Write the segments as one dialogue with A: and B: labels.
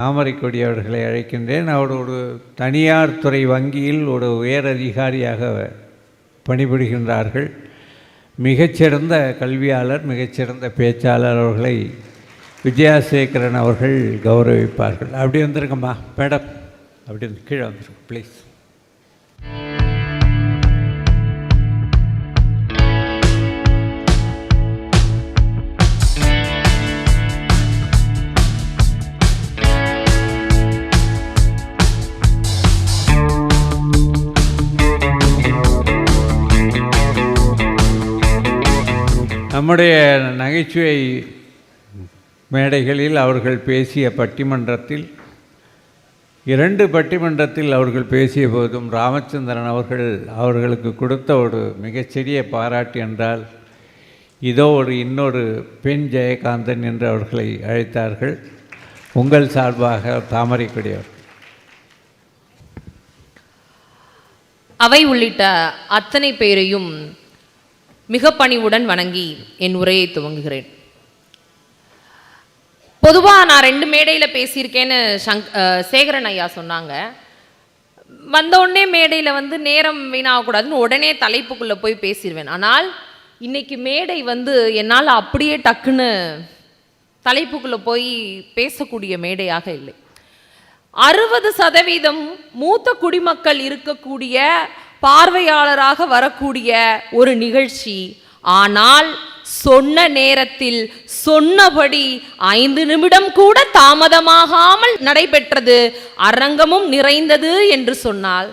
A: தாமரைக்கொடி அவர்களை அழைக்கின்றேன். அவர் ஒரு தனியார் துறை வங்கியில் ஒரு உயர் அதிகாரியாக பணிபுரிகின்றார்கள். மிகச்சிறந்த கல்வியாளர், மிகச்சிறந்த பேச்சாளர். அவர்களை விஜயாசேகரன் அவர்கள் கௌரவிப்பார்கள். அப்படி வந்துருங்கம்மா மேடம், அப்படி வந்து கீழே வந்துருங்க ப்ளீஸ். நம்முடைய நகைச்சுவை மேடைகளில் அவர்கள் பேசிய பட்டிமன்றத்தில், 2 பட்டிமன்றத்தில் அவர்கள் பேசிய போதும் ராமச்சந்திரன் அவர்களுக்கு கொடுத்த ஒரு மிகச்சிறிய பாராட்டு என்றால், இதோ இன்னொரு பெண் ஜெயகாந்தன் என்று அவர்களை அழைத்தார்கள். உங்கள் சார்பாக தாமரைக்கொடி அவர்கள்.
B: அவை உள்ளிட்ட அத்தனை பேரையும் மிக பணிவுடன் வணங்கி என் உரையை துவங்குகிறேன். பொதுவாக நான் 2 மேடையில் பேசியிருக்கேன்னு சேகரன் ஐயா சொன்னாங்க. வந்தவுடனே மேடையில் நேரம் வீணாகக்கூடாதுன்னு உடனே தலைப்புக்குள்ளே போய் பேசிடுவேன். ஆனால் இன்னைக்கு மேடை என்னால் அப்படியே டக்குன்னு தலைப்புக்குள்ளே போய் பேசக்கூடிய மேடையாக இல்லை. 60% மூத்த குடிமக்கள் இருக்கக்கூடிய பார்வையாளராக வரக்கூடிய ஒரு நிகழ்ச்சி. ஆனால் சொன்ன நேரத்தில் சொன்னபடி 5 நிமிடம் கூட தாமதமாகாமல் நடைபெற்றது, அரங்கமும் நிறைந்தது என்று சொன்னால்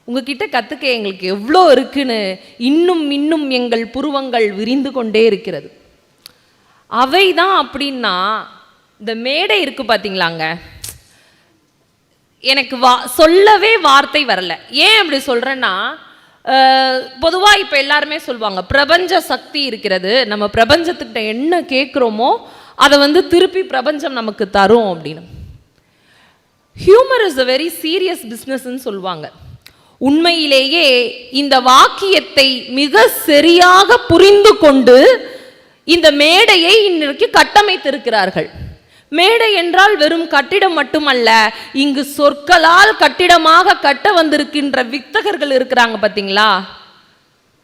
B: உங்ககிட்ட கத்துக்க எங்களுக்கு எவ்வளோ இருக்குன்னு இன்னும் இன்னும் எங்கள் புருவங்கள் விரிந்து கொண்டே இருக்கிறது. அவைதான் அப்படின்னா இந்த மேடை இருக்கு பார்த்தீங்களாங்க, எனக்கு சொல்லவே வார்த்தை வரல. ஏன் அப்படி சொல்கிறேன்னா, பொதுவாக இப்போ எல்லாருமே சொல்லுவாங்க பிரபஞ்ச சக்தி இருக்கிறது, நம்ம பிரபஞ்சத்துக்கிட்ட என்ன கேட்குறோமோ அதை திருப்பி பிரபஞ்சம் நமக்கு தரும் அப்படின்னு. Humour is a very serious பிஸ்னஸ்ன்னு சொல்லுவாங்க. உண்மையிலேயே இந்த வாக்கியத்தை மிக சரியாக புரிந்து கொண்டு இந்த மேடையை இன்றைக்கு கட்டமைத்திருக்கிறார்கள். மேடை என்றால் வெறும் கட்டிடம் மட்டுமல்ல, இங்கு சொற்களால் கட்டிடமாக கட்ட வந்திருக்கின்ற வித்தகர்கள் இருக்கிறாங்க பார்த்தீங்களா.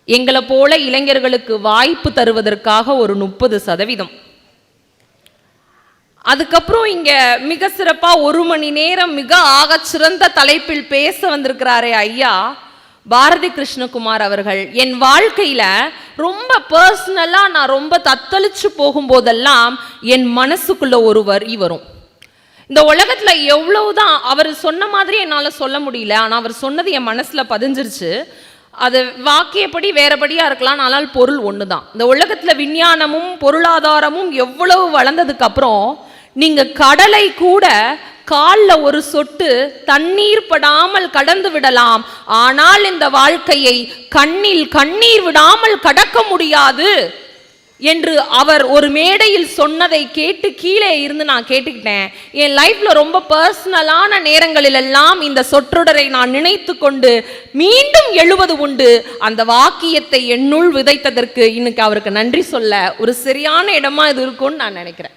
B: எங்களை போல இளைஞர்களுக்கு வாய்ப்பு தருவதற்காக ஒரு 30%. அதுக்கப்புறம் இங்க மிக சிறப்பா 1 மணி நேரம் மிக ஆகச்சிறந்த தலைப்பில் பேச வந்திருக்கிறாரே ஐயா பாரதி கிருஷ்ணகுமார் அவர்கள். என் வாழ்க்கையில ரொம்ப பர்சனலா நான் ரொம்ப தத்தளிச்சு போகும்போதெல்லாம் என் மனசுக்குள்ள ஒரு வரி வரும். இந்த உலகத்துல எவ்வளவுதான் அவர் சொன்ன மாதிரி என்னால சொல்ல முடியல, ஆனா அவர் சொன்னது என் மனசுல பதிஞ்சிருச்சு. அது வாக்கியப்படி வேறபடியா இருக்கலாம், ஆனால் பொருள் ஒண்ணுதான். இந்த உலகத்துல விஞ்ஞானமும் பொருளாதாரமும் எவ்வளவு வளர்ந்ததுக்கு அப்புறம் நீங்க கடலை கூட காலில் ஒரு சொட்டு தண்ணீர் படாமல் கடந்து விடலாம், ஆனால் இந்த வாழ்க்கையை கண்ணில் கண்ணீர் விடாமல் கடக்க முடியாது என்று அவர் ஒரு மேடையில் சொன்னதை கேட்டு கீழே இருந்து நான் கேட்டுக்கிட்டேன். என் லைஃப்ல ரொம்ப பர்சனலான நேரங்களிலெல்லாம் இந்த சொற்றொடரை நான் நினைத்து கொண்டு மீண்டும் எழுவது உண்டு. அந்த வாக்கியத்தை என்னுள் விதைத்ததற்கு இன்னைக்கு அவருக்கு நன்றி சொல்ல ஒரு சரியான இடமா இது இருக்கும்னு நான் நினைக்கிறேன்.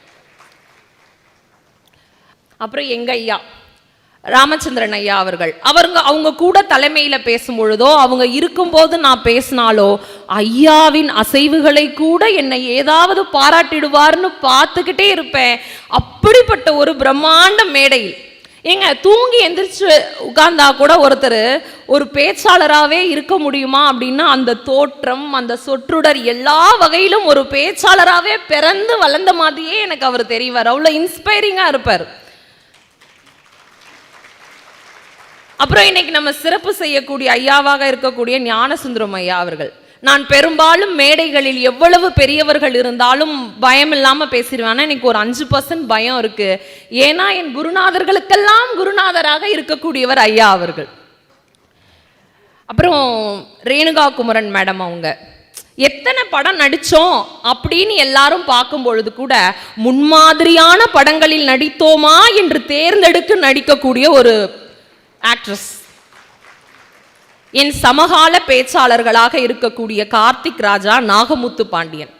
B: அப்புறம் எங்க ஐயா ராமச்சந்திரன் ஐயா அவர்கள், அவங்க கூட தலைமையில பேசும் பொழுதோ அவங்க இருக்கும்போது நான் பேசினாலோ ஐயாவின் அசைவுகளை கூட என்னை ஏதாவது பாராட்டிடுவார்னு பார்த்துக்கிட்டே இருப்பேன். அப்படிப்பட்ட ஒரு பிரம்மாண்ட மேடையில் ஏங்க தூங்கி எந்திரிச்சு உட்கார்ந்தா கூட ஒருத்தர் ஒரு பேச்சாளராகவே இருக்க முடியுமா அப்படின்னா, அந்த தோற்றம் அந்த சொற்றொடர் எல்லா வகையிலும் ஒரு பேச்சாளராகவே பிறந்து வளர்ந்த மாதிரியே எனக்கு அவர் தெரிவார். அவ்வளோ இன்ஸ்பைரிங்கா இருப்பார். அப்புறம் இன்னைக்கு நம்ம சிறப்பு செய்யக்கூடிய ஐயாவாக இருக்கக்கூடிய ஞானசுந்தரம் ஐயா அவர்கள். நான் பெரும்பாலும் மேடைகளில் எவ்வளவு பெரியவர்கள் இருந்தாலும் பயம் இல்லாம பேசிடுவேன். இன்னைக்கு ஒரு 5% பயம் இருக்கு. ஏன்னா என் குருநாதர்களுக்கெல்லாம் குருநாதராக இருக்கக்கூடியவர் ஐயா அவர்கள். அப்புறம் ரேணுகா குமரன் மேடம், அவங்க எத்தனை படம் நடிச்சோம் அப்படின்னு எல்லாரும் பார்க்கும் பொழுது கூட முன்மாதிரியான படங்களில் நடித்தோமா என்று தேர்ந்தெடுத்து நடிக்கக்கூடிய ஒரு ஆக்ட்ரஸ். என் சமகால பேச்சாளர்களாக இருக்கக்கூடிய கார்த்திக் ராஜா, நாகமுத்து பாண்டியன்,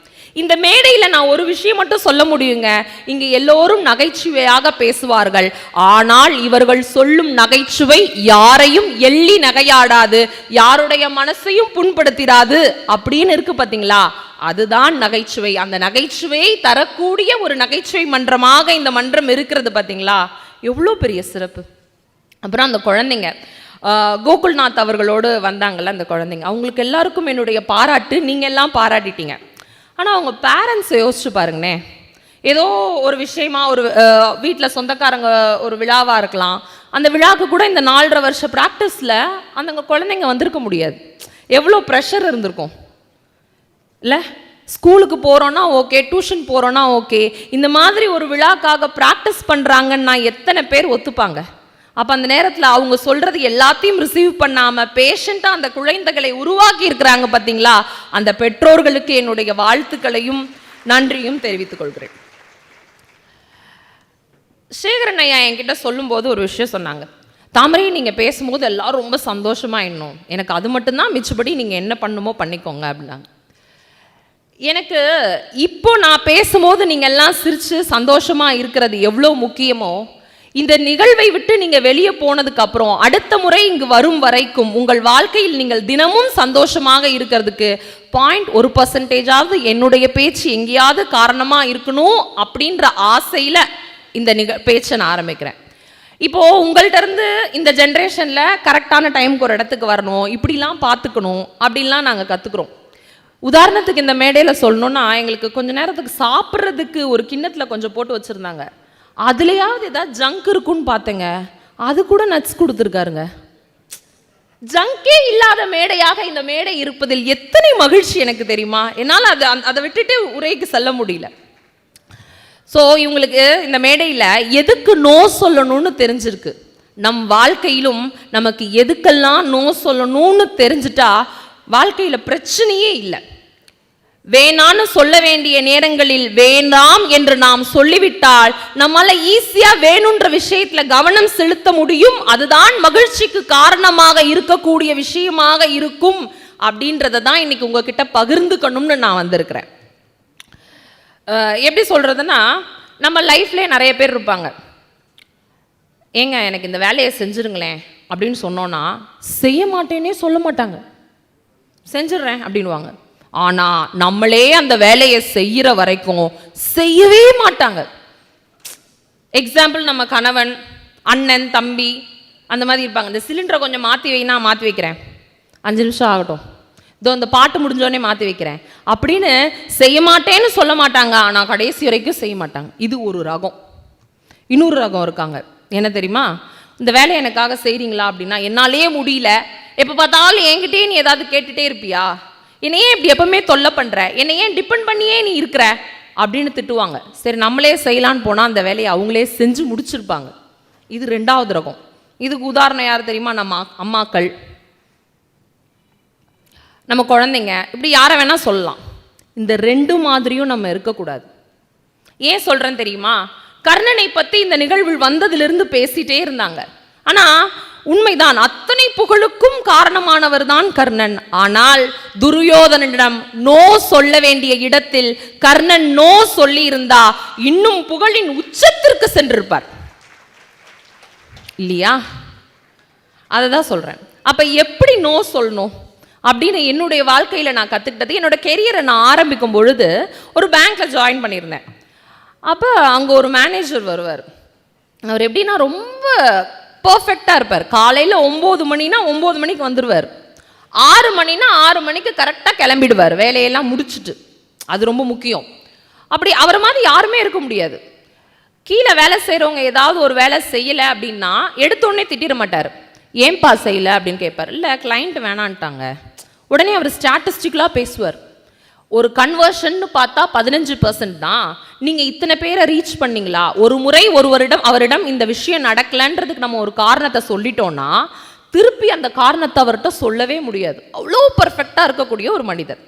B: இந்த மேடையில் நான் ஒரு விஷயம் மட்டும் சொல்ல முடியுங்க, இங்கு எல்லோரும் நகைச்சுவையாக பேசுவார்கள், ஆனால் இவர்கள் சொல்லும் நகைச்சுவை யாரையும் எள்ளி நகையாடாது, யாருடைய மனசையும் புண்படுத்திடாது அப்படின்னு இருக்கு பாத்தீங்களா, அதுதான் நகைச்சுவை. அந்த நகைச்சுவையை தரக்கூடிய ஒரு நகைச்சுவை மன்றமாக இந்த மன்றம் இருக்கிறது பாத்தீங்களா, எவ்வளோ பெரிய சிறப்பு. அப்புறம் அந்த குழந்தைங்க கோகுல்நாத் அவர்களோடு வந்தாங்கல்ல அந்த குழந்தைங்க, அவங்களுக்கு எல்லாருக்கும் என்னுடைய பாராட்டு, நீங்கள் எல்லாம் பாராட்டிட்டீங்க. ஆனால் அவங்க பேரண்ட்ஸை யோசிச்சு பாருங்கண்ணே, ஏதோ ஒரு விஷயமா ஒரு வீட்டில் சொந்தக்காரங்க ஒரு விழாவாக இருக்கலாம், அந்த விழாவுக்கு கூட இந்த 4.5 வருஷ ப்ராக்டிஸில் அந்த குழந்தைங்க வந்திருக்க முடியாது. எவ்வளோ ப்ரெஷர் இருந்திருக்கும் இல்லை? ஸ்கூலுக்கு போகிறோன்னா ஓகே, டியூஷன் போகிறோன்னா ஓகே, இந்த மாதிரி ஒரு விழாக்காக ப்ராக்டிஸ் பண்ணுறாங்கன்னா எத்தனை பேர் ஒத்துப்பாங்க? அப்போ அந்த நேரத்தில் அவங்க சொல்கிறது எல்லாத்தையும் ரிசீவ் பண்ணாமல் பேஷண்ட்டாக அந்த குழந்தைகளை உருவாக்கி இருக்கிறாங்க பார்த்தீங்களா, அந்த பெற்றோர்களுக்கு என்னுடைய வாழ்த்துக்களையும் நன்றியும் தெரிவித்துக் கொள்கிறேன். சேகரன் ஐயா என்கிட்ட சொல்லும்போது ஒரு விஷயம் சொன்னாங்க, தாமரை நீங்கள் பேசும்போது எல்லாரும் ரொம்ப சந்தோஷமாக இன்னும் எனக்கு அது மட்டும்தான் மிச்சபடி நீங்கள் என்ன பண்ணுமோ பண்ணிக்கோங்க அப்படின்னாங்க. எனக்கு இப்போ நான் பேசும்போது நீங்கள் எல்லாம் சிரித்து சந்தோஷமாக இருக்கிறது எவ்வளோ முக்கியமோ, இந்த நிகழ்வை விட்டு நீங்க வெளியே போனதுக்கு அப்புறம் அடுத்த முறை இங்கு வரும் வரைக்கும் உங்கள் வாழ்க்கையில் நீங்கள் தினமும் சந்தோஷமாக இருக்கிறதுக்கு 0.1% என்னுடைய பேச்சு எங்கேயாவது காரணமா இருக்கணும் அப்படின்ற ஆசையில இந்த பேச்சை நான் ஆரம்பிக்கிறேன். இப்போ உங்கள்கிட்ட இருந்து இந்த ஜென்ரேஷன்ல கரெக்டான டைமுக்கு ஒரு இடத்துக்கு வரணும், இப்படிலாம் பார்த்துக்கணும் அப்படின்லாம் நாங்கள் கற்றுக்குறோம். உதாரணத்துக்கு இந்த மேடையில் சொல்லணும்னா, எங்களுக்கு கொஞ்ச நேரத்துக்கு சாப்பிட்றதுக்கு ஒரு கிண்ணத்தில் கொஞ்சம் போட்டு வச்சுருந்தாங்க, அதுலையாவது ஏதாவது ஜங்க் இருக்குன்னு பார்த்தேங்க, அது கூட நட்ஸ் கொடுத்துருக்காருங்க. ஜங்கே இல்லாத மேடையாக இந்த மேடை இருப்பதில் எத்தனை மகிழ்ச்சி எனக்கு தெரியுமா. என்னால் அதை விட்டுட்டு உரைக்கு செல்ல முடியல. ஸோ இவங்களுக்கு இந்த மேடையில் எதுக்கு நோ சொல்லணும்னு தெரிஞ்சிருக்கு. நம் வாழ்க்கையிலும் நமக்கு எதுக்கெல்லாம் நோ சொல்லணும்னு தெரிஞ்சிட்டா வாழ்க்கையில் பிரச்சனையே இல்லை. வேணான்னு சொல்ல வேண்டிய நேரங்களில் வேண்டாம் என்று நாம் சொல்லிவிட்டால் நம்மால ஈஸியா வேணுன்ற விஷயத்துல கவனம் செலுத்த முடியும். அதுதான் மகிழ்ச்சிக்கு காரணமாக இருக்கக்கூடிய விஷயமாக இருக்கும் அப்படின்றத தான் இன்னைக்கு உங்ககிட்ட பகிர்ந்துக்கணும்னு நான் வந்திருக்கிறேன். எப்படி சொல்றதுன்னா, நம்ம லைஃப்ல நிறைய பேர் இருப்பாங்க, ஏங்க எனக்கு இந்த வேலையை செஞ்சிருங்களேன் அப்படின்னு சொன்னோன்னா செய்ய மாட்டேன்னே சொல்ல மாட்டாங்க, செஞ்சிடுறேன் அப்படின்வாங்க. ஆனால் நம்மளே அந்த வேலையை செய்கிற வரைக்கும் செய்யவே மாட்டாங்க. எக்ஸாம்பிள், நம்ம கணவன், அண்ணன், தம்பி அந்த மாதிரி இருப்பாங்க. இந்த சிலிண்டரை கொஞ்சம் மாற்றி வைனா மாற்றி வைக்கிறேன், 5 நிமிஷம் ஆகட்டும், இதோ இந்த பாட்டு முடிஞ்சோடனே மாற்றி வைக்கிறேன் அப்படின்னு செய்ய மாட்டேன்னு சொல்ல மாட்டாங்க, ஆனால் கடைசி வரைக்கும் செய்ய மாட்டாங்க. இது ஒரு ரகம். இன்னொரு ரகம் இருக்காங்க, என்ன தெரியுமா, இந்த வேலையை எனக்காக செய்கிறீங்களா அப்படின்னா என்னாலே முடியல, எப்போ பார்த்தாலும் என்கிட்டயே நீ ஏதாவது கேட்டுகிட்டே இருப்பியா, என்னையே இப்படி எப்பவுமே தொல்லை பண்ணுற, என்னை ஏன் டிபெண்ட் பண்ணியே நீ இருக்கிற அப்படின்னு திட்டுவாங்க. சரி நம்மளே செய்யலான்னு போனால் அந்த வேலையை அவங்களே செஞ்சு முடிச்சிருப்பாங்க. இது 2வது ரகம். இதுக்கு உதாரணம் யார் தெரியுமா, நம்ம அம்மாக்கள், நம்ம குழந்தைங்க, இப்படி யாரை வேணால் சொல்லலாம். இந்த 2 மாதிரியும் நம்ம இருக்கக்கூடாது. ஏன் சொல்கிறேன்னு தெரியுமா, கர்ணனை பற்றி இந்த நிகழ்வில் வந்ததிலிருந்து பேசிகிட்டே இருந்தாங்க. ஆனால் உண்மைதான், அத்தனை புகழுக்கும் காரணமானவர் தான் கர்ணன். ஆனால் துரியோதனிடம் நோ சொல்ல வேண்டிய இடத்தில் கர்ணன் நோ சொல்லி இருந்தா இன்னும் புகழின் உச்சத்திற்கு சென்றிருப்பார் இல்லையா? அதை தான் சொல்றேன். அப்ப எப்படி நோ சொல்லணும் அப்படின்னு என்னுடைய வாழ்க்கையில் நான் கற்றுக்கிட்டது, என்னோட கெரியரை நான் ஆரம்பிக்கும் பொழுது ஒரு பேங்க்ல ஜாயின் பண்ணியிருந்தேன். அப்போ அங்கே ஒரு மேனேஜர் வருவார். அவர் எப்படின்னா ரொம்ப பர்ஃபெக்டாக இருப்பார். காலையில் 9 மணினா 9 மணிக்கு வந்துடுவார், 6 மணினா 6 மணிக்கு கரெக்டாக கிளம்பிடுவார் வேலையெல்லாம் முடிச்சுட்டு. அது ரொம்ப முக்கியம். அப்படி அவரை மாதிரி யாருமே இருக்க முடியாது. கீழே வேலை செய்கிறவங்க ஏதாவது ஒரு வேலை செய்யலை அப்படின்னா எடுத்தோடனே திட்டிட மாட்டார். ஏன்பா செய்யலை அப்படின்னு கேட்பார். இல்லை கிளைண்ட் வேணான்ட்டாங்க. உடனே அவர் ஸ்டாட்டிஸ்டிக்கலாக பேசுவார். ஒரு கன்வர்ஷன்னு பார்த்தா 15% தான், நீங்கள் இத்தனை பேரை ரீச் பண்ணீங்களா, ஒரு முறை அவரிடம் இந்த விஷயம் நடக்கலன்றதுக்கு நம்ம ஒரு காரணத்தை சொல்லிட்டோம்னா திருப்பி அந்த காரணத்தை அவர்கிட்ட சொல்லவே முடியாது. அவ்வளோ பர்ஃபெக்டாக இருக்கக்கூடிய ஒரு மனிதர்.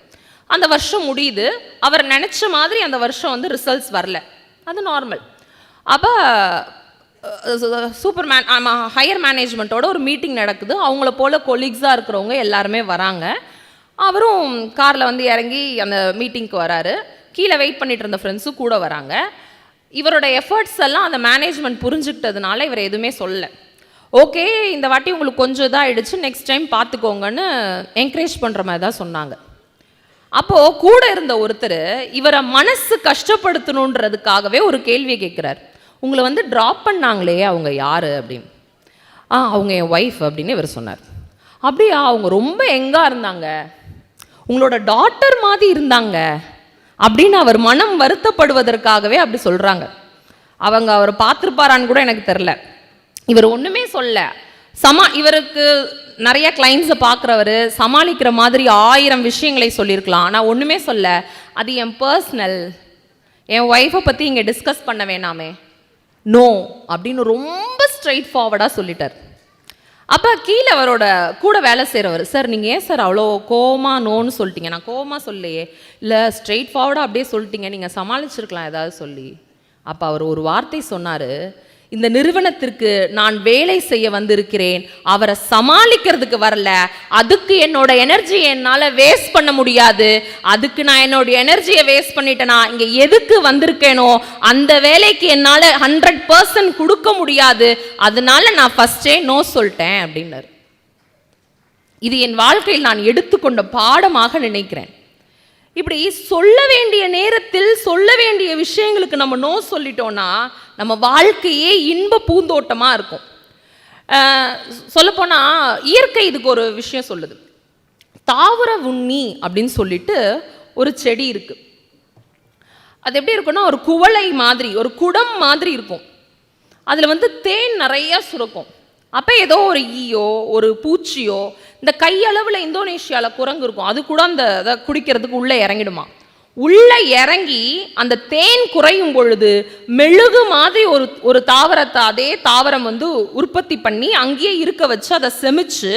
B: அந்த வருஷம் முடியுது, அவர் நினச்ச மாதிரி அந்த வருஷம் வந்து ரிசல்ட்ஸ் வரல, அது நார்மல். அப்போ ஹையர் மேனேஜ்மெண்ட்டோட ஒரு மீட்டிங் நடக்குது. அவங்கள போல் கொலீக்ஸாக இருக்கிறவங்க எல்லாருமே வராங்க. அவரும் காரில் வந்து இறங்கி அந்த மீட்டிங்க்கு வராரு. கீழே வெயிட் பண்ணிட்டு இருந்த ஃப்ரெண்ட்ஸும் கூட வராங்க. இவரோட எஃபர்ட்ஸ் எல்லாம் அந்த மேனேஜ்மெண்ட் புரிஞ்சுக்கிட்டதுனால இவர் எதுவுமே சொல்லலை. ஓகே, இந்த வாட்டி உங்களுக்கு கொஞ்சம் இதாக ஆயிடுச்சு, நெக்ஸ்ட் டைம் பார்த்துக்கோங்கன்னு என்கரேஜ் பண்ணுற மாதிரி தான் சொன்னாங்க. அப்போது கூட இருந்த ஒருத்தர் இவரை மனசு கஷ்டப்படுத்தணுன்றதுக்காகவே ஒரு கேள்வியை கேட்குறாரு. உங்களை வந்து ட்ராப் பண்ணாங்களே அவங்க யார் அப்படின்னு. அவங்க என் ஒய்ஃப் அப்படின்னு இவர் சொன்னார். அப்படியா, அவங்க ரொம்ப எங்காக இருந்தாங்க, உங்களோட டாட்டர் மாதிரி இருந்தாங்க அப்படின்னு அவர் மனம் வருத்தப்படுவதற்காகவே அப்படி சொல்கிறாங்க. அவங்க அவர் பார்த்துருப்பாரான்னு கூட எனக்கு தெரில. இவர் ஒன்றுமே சொல்ல இவருக்கு நிறைய கிளைண்ட்ஸை பார்க்குறவர் சமாளிக்கிற மாதிரி 1000 விஷயங்களை சொல்லியிருக்கலாம். ஆனால் ஒன்றுமே சொல்ல, அது என் பர்சனல், என் ஒய்ஃபை பற்றி இங்கே டிஸ்கஸ் பண்ண வேணாமே, நோ அப்படின்னு ரொம்ப ஸ்ட்ரைட் ஃபார்வர்டாக சொல்லிட்டார். அப்போ கீழே அவரோட கூட வேலை செய்கிறவர், சார் நீங்கள் ஏன் சார் அவ்வளோ கோவமாக நோன்னு சொல்லிட்டீங்க? நான் கோவமாக சொல்லையே, இல்லை ஸ்ட்ரெயிட் ஃபார்வர்டாக அப்படியே சொல்லிட்டீங்க, நீங்கள் சமாளிச்சிருக்கலாம் ஏதாவது சொல்லி. அப்போ அவர் ஒரு வார்த்தை சொன்னார், இந்த நிறுவனத்திற்கு நான் வேலை செய்ய வந்திருக்கிறேன், அவரை சமாளிக்கிறதுக்கு வரல. அதுக்கு என்னோட எனர்ஜி என்னால் வேஸ்ட் பண்ண முடியாது. அதுக்கு நான் என்னோட எனர்ஜியை வேஸ்ட் பண்ணிட்டேனா இங்கே எதுக்கு வந்திருக்கேனோ அந்த வேலைக்கு என்னால் 100% கொடுக்க முடியாது. அதனால நான் ஃபர்ஸ்டே நோ சொல்லிட்டேன் அப்படின்னாரு. இது என் வாழ்க்கையில் நான் எடுத்துக்கொண்ட பாடமாக நினைக்கிறேன். இப்படி சொல்ல வேண்டிய நேரத்தில் சொல்ல வேண்டிய விஷயங்களுக்கு நம்ம நோ சொல்லிட்டோம்னா நம்ம வாழ்க்கையே இன்ப பூந்தோட்டமாக இருக்கும். சொல்லப்போனால் இயற்கை இதுக்கு ஒரு விஷயம் சொல்லுது. தாவர உண்ணி அப்படின்னு சொல்லிட்டு ஒரு செடி இருக்குது. அது எப்படி இருக்குன்னா ஒரு குவளை மாதிரி, ஒரு குடம் மாதிரி இருக்கும். அதில் வந்து தேன் நிறையா சுரக்கும். அப்போ ஏதோ ஒரு ஈயோ ஒரு பூச்சியோ, இந்த கையளவில் இந்தோனேஷியாவில் குரங்கு இருக்கும், அது கூட அந்த அதை குடிக்கிறதுக்கு உள்ளே இறங்கிடுமா. உள்ளே இறங்கி அந்த தேன் குறையும் பொழுது மெழுகு மாதிரி ஒரு தாவரத்தை அதே தாவரம் வந்து உற்பத்தி பண்ணி அங்கேயே இருக்க வச்சு அதை செமிச்சு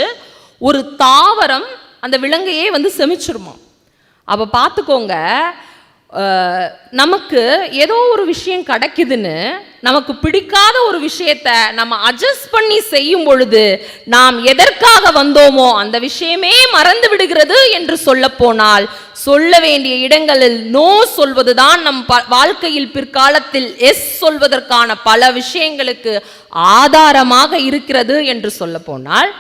B: ஒரு தாவரம் அந்த விலங்கையே வந்து செமிச்சிருமா. அப்போ பார்த்துக்கோங்க, நமக்கு ஏதோ ஒரு விஷயம் கிடைக்குதுன்னு நமக்கு பிடிக்காத ஒரு விஷயத்தை நம்ம அட்ஜஸ்ட் பண்ணி செய்யும் பொழுது நாம் எதற்காக வந்தோமோ அந்த விஷயமே மறந்து விடுகிறது என்று சொல்ல போனால், சொல்ல வேண்டிய இடங்களில் நோ சொல்வதுதான் நம் வாழ்க்கையில் பிற்காலத்தில் எஸ் சொல்வதற்கான பல விஷயங்களுக்கு ஆதாரமாக இருக்கிறது என்று சொல்ல போனால்,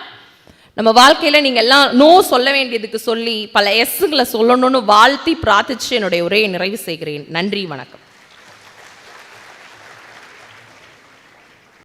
B: நம்ம வாழ்க்கையில் நீங்கள் எல்லாம் நோ சொல்ல வேண்டியதுக்கு சொல்லி பல எஸ்ஸுகளை சொல்லணும்னு வாழ்த்தி பிரார்த்திச்சு என்னுடைய உரையை நிறைவு செய்கிறேன். நன்றி, வணக்கம்.